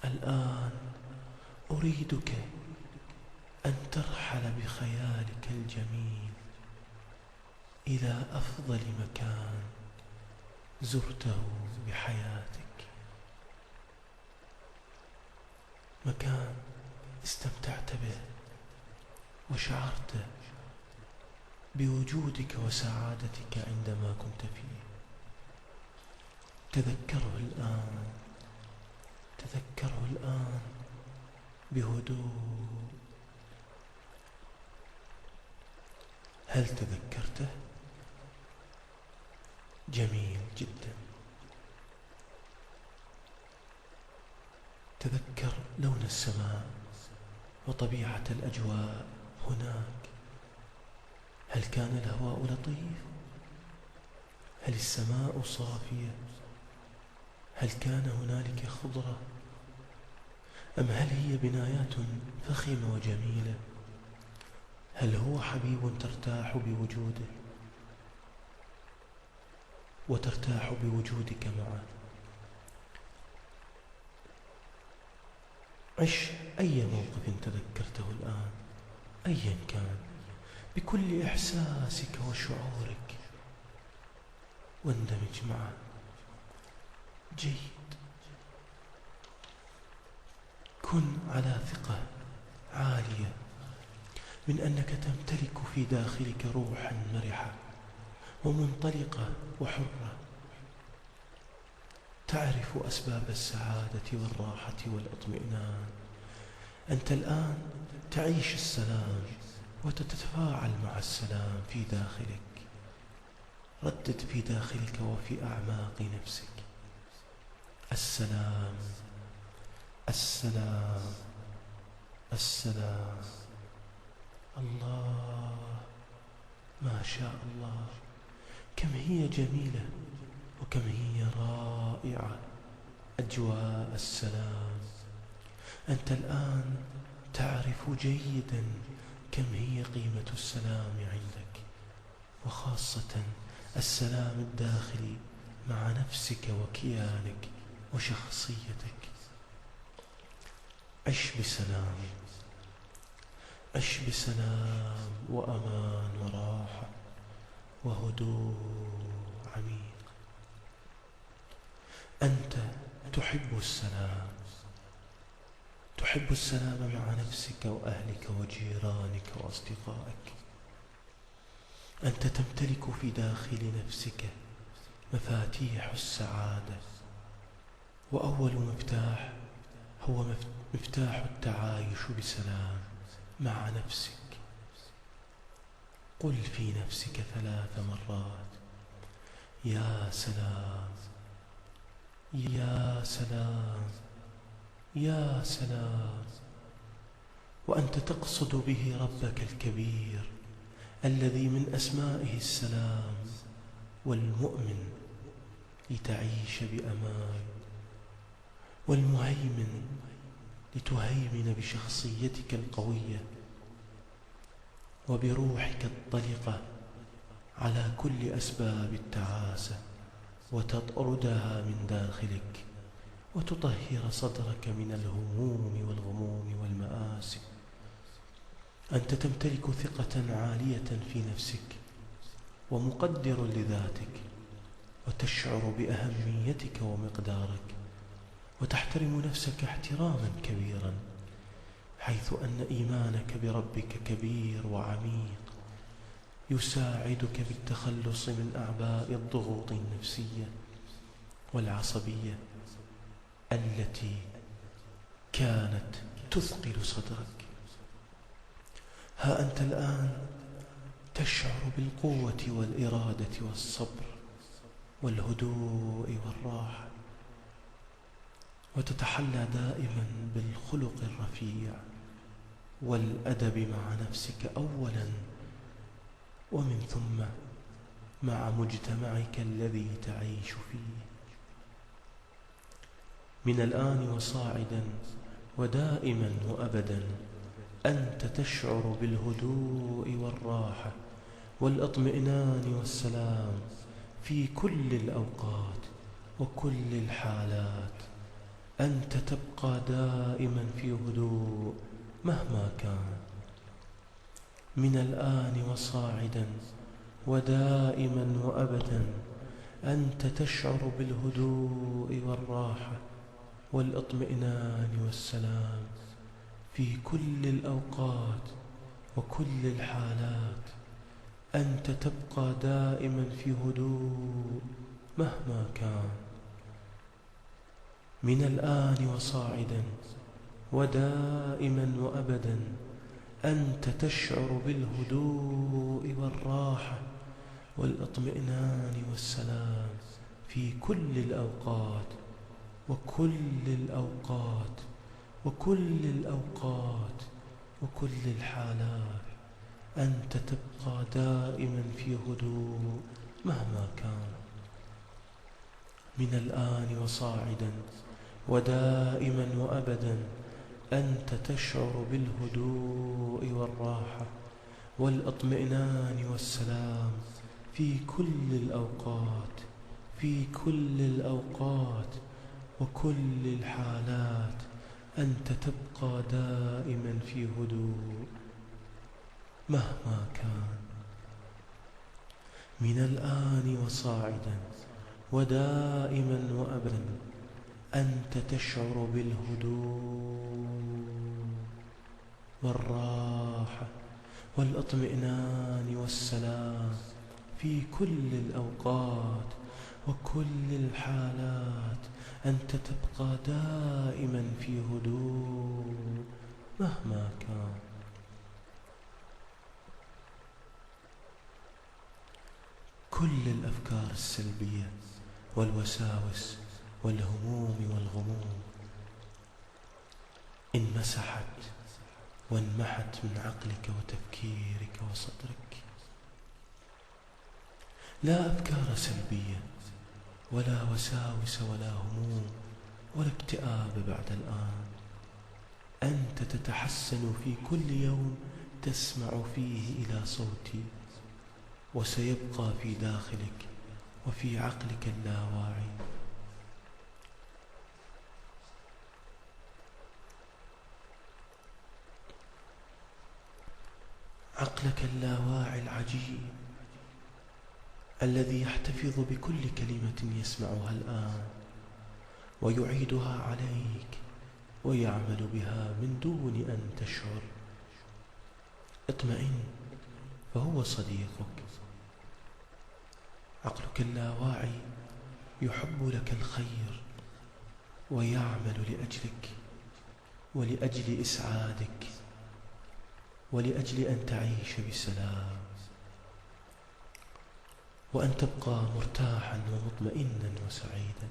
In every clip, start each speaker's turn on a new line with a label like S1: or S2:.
S1: الآن أريدك أن ترحل بخيالك الجميل إلى أفضل مكان زرته بحياتك، مكان استمتعت به وشعرت بوجودك وسعادتك عندما كنت فيه. تذكره الآن بهدوء. هل تذكرته؟ جميل جدا. تذكر لون السماء وطبيعة الأجواء هناك. هل كان الهواء لطيف؟ هل السماء صافية؟ هل كان هنالك خضرة؟ أم هل هي بنايات فخمة وجميلة؟ هل هو حبيب ترتاح بوجوده وترتاح بوجودك معه؟ عش أي موقف تذكرته الآن أيا كان بكل إحساسك وشعورك واندمج معه. جيد. كن على ثقة عالية من أنك تمتلك في داخلك روحا مرحة ومنطلقة وحرة، تعرف أسباب السعادة والراحة والاطمئنان. أنت الآن تعيش السلام وتتفاعل مع السلام في داخلك. ردد في داخلك وفي أعماق نفسك: السلام، السلام، السلام. الله، ما شاء الله، كم هي جميلة وكم هي رائعة أجواء السلام. أنت الآن تعرف جيدا كم هي قيمة السلام عندك، وخاصة السلام الداخلي مع نفسك وكيانك وشخصيتك. عش بسلام، عش بسلام وأمان وراحة وهدوء عميق. أنت تحب السلام، تحب السلام مع نفسك وأهلك وجيرانك وأصدقائك. أنت تمتلك في داخل نفسك مفاتيح السعادة، وأول مفتاح هو مفتاح التعايش بسلام مع نفسك. قل في نفسك 3 مرات: يا سلام، يا سلام، يا سلام. وأنت تقصد به ربك الكبير الذي من أسمائه السلام والمؤمن لتعيش بأمان، والمهيمن لتهيمن بشخصيتك القوية وبروحك الطلقة على كل أسباب التعاسة، وتطردها من داخلك وتطهر صدرك من الهموم والغموم والمآسي. أنت تمتلك ثقة عالية في نفسك ومقدر لذاتك، وتشعر بأهميتك ومقدارك، وتحترم نفسك احتراما كبيرا، حيث أن إيمانك بربك كبير وعميق يساعدك بالتخلص من أعباء الضغوط النفسية والعصبية التي كانت تثقل صدرك. ها أنت الآن تشعر بالقوة والإرادة والصبر والهدوء والراحة، وتتحلى دائما بالخلق الرفيع والأدب مع نفسك أولا، ومن ثم مع مجتمعك الذي تعيش فيه. من الآن وصاعدا ودائما وأبدا أنت تشعر بالهدوء والراحة والاطمئنان والسلام في كل الأوقات وكل الحالات. أنت تبقى دائما في هدوء مهما كان. من الآن وصاعدا ودائما وأبدا أنت تشعر بالهدوء والراحة والاطمئنان والسلام في كل الأوقات وكل الحالات. أنت تبقى دائما في هدوء مهما كان. من الآن وصاعدا ودائما وأبدا أنت تشعر بالهدوء والراحة والاطمئنان والسلام في كل الأوقات وكل الأوقات وكل الأوقات وكل الحالات. أنت تبقى دائما في هدوء مهما كان. من الآن وصاعدا ودائما وأبدا أنت تشعر بالهدوء والراحة والاطمئنان والسلام في كل الأوقات في كل الأوقات وكل الحالات. أنت تبقى دائما في هدوء مهما كان. من الآن وصاعدا ودائما وأبدا أنت تشعر بالهدوء والراحة والاطمئنان والسلام في كل الأوقات وكل الحالات. أنت تبقى دائما في هدوء مهما كان. كل الأفكار السلبية والوساوس والهموم والغموم انمسحت وانمحت من عقلك وتفكيرك وصدرك. لا أفكار سلبية ولا وساوس ولا هموم ولا اكتئاب بعد الآن. أنت تتحسن في كل يوم تسمع فيه إلى صوتي، وسيبقى في داخلك وفي عقلك اللاواعي. عقلك اللاواعي العجيب الذي يحتفظ بكل كلمة يسمعها الآن ويعيدها عليك ويعمل بها من دون أن تشعر. اطمئن، فهو صديقك. عقلك اللاواعي يحب لك الخير ويعمل لأجلك ولأجل إسعادك ولأجل أن تعيش بسلام وأن تبقى مرتاحا ومطمئنا وسعيدا.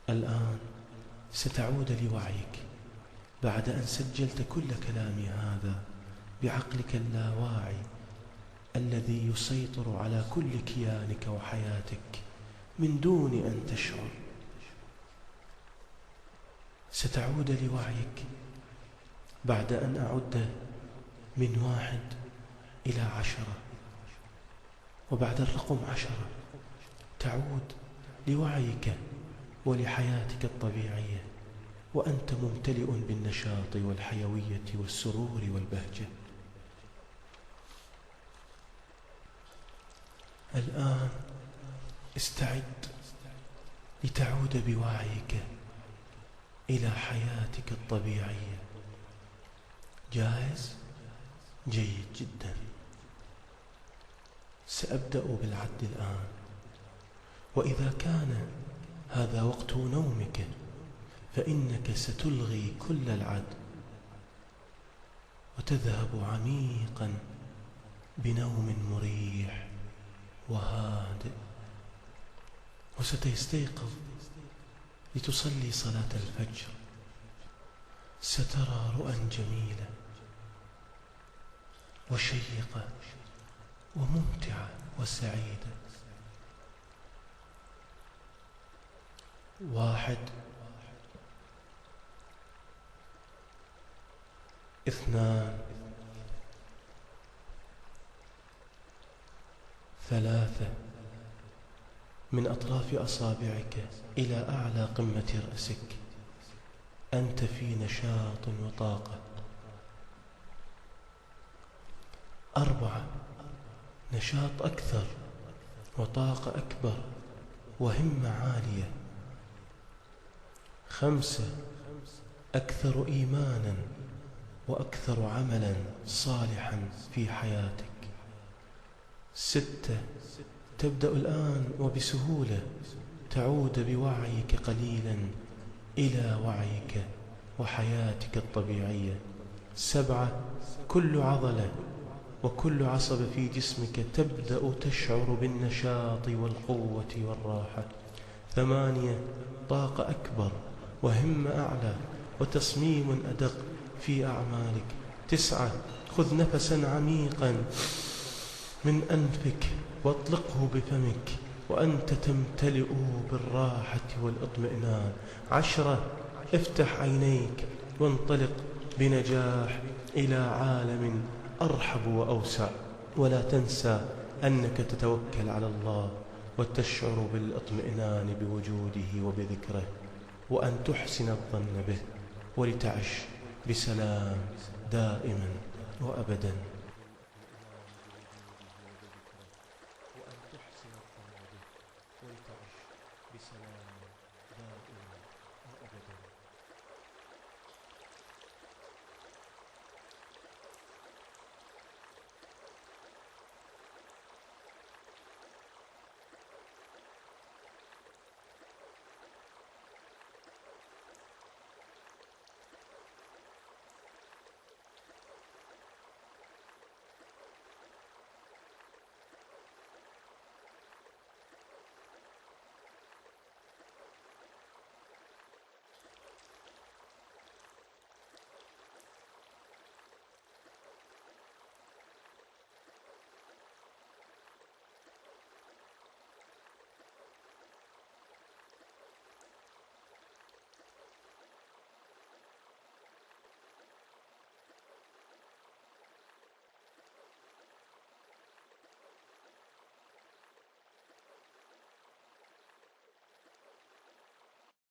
S1: الآن ستعود لوعيك بعد أن سجلت كل كلامي هذا بعقلك اللاواعي الذي يسيطر على كل كيانك وحياتك من دون أن تشعر. ستعود لوعيك بعد أن أعد من 1 إلى 10، وبعد الرقم 10 تعود لوعيك ولحياتك الطبيعية وأنت ممتلئ بالنشاط والحيوية والسرور والبهجة. الآن استعد لتعود بوعيك إلى حياتك الطبيعية. جاهز؟ جيد جدا. سأبدأ بالعد الآن، وإذا كان هذا وقت نومك فإنك ستلغي كل العد وتذهب عميقا بنوم مريح وهادئ، وستستيقظ لتصلي صلاة الفجر. سترى رؤى جميلة وشيقة وممتعة وسعيدة. 1 2 3 من أطراف أصابعك إلى أعلى قمة رأسك، أنت في نشاط وطاقة. 4 نشاط أكثر وطاقة أكبر وهمة عالية. 5 أكثر إيمانا وأكثر عملا صالحا في حياتك. 6 تبدأ الآن وبسهولة تعود بوعيك قليلا إلى وعيك وحياتك الطبيعية. 7 كل عضلة وكل عصب في جسمك تبدأ تشعر بالنشاط والقوة والراحة. 8 طاقة أكبر وهمة أعلى وتصميم أدق في أعمالك. 9 خذ نفسا عميقا من أنفك واطلقه بفمك وأنت تمتلئ بالراحة والاطمئنان. 10 افتح عينيك وانطلق بنجاح إلى عالم أرحب وأوسع، ولا تنسى أنك تتوكل على الله وتشعر بالاطمئنان بوجوده وبذكره، وأن تحسن الظن به، ولتعش بسلام دائما وأبدا.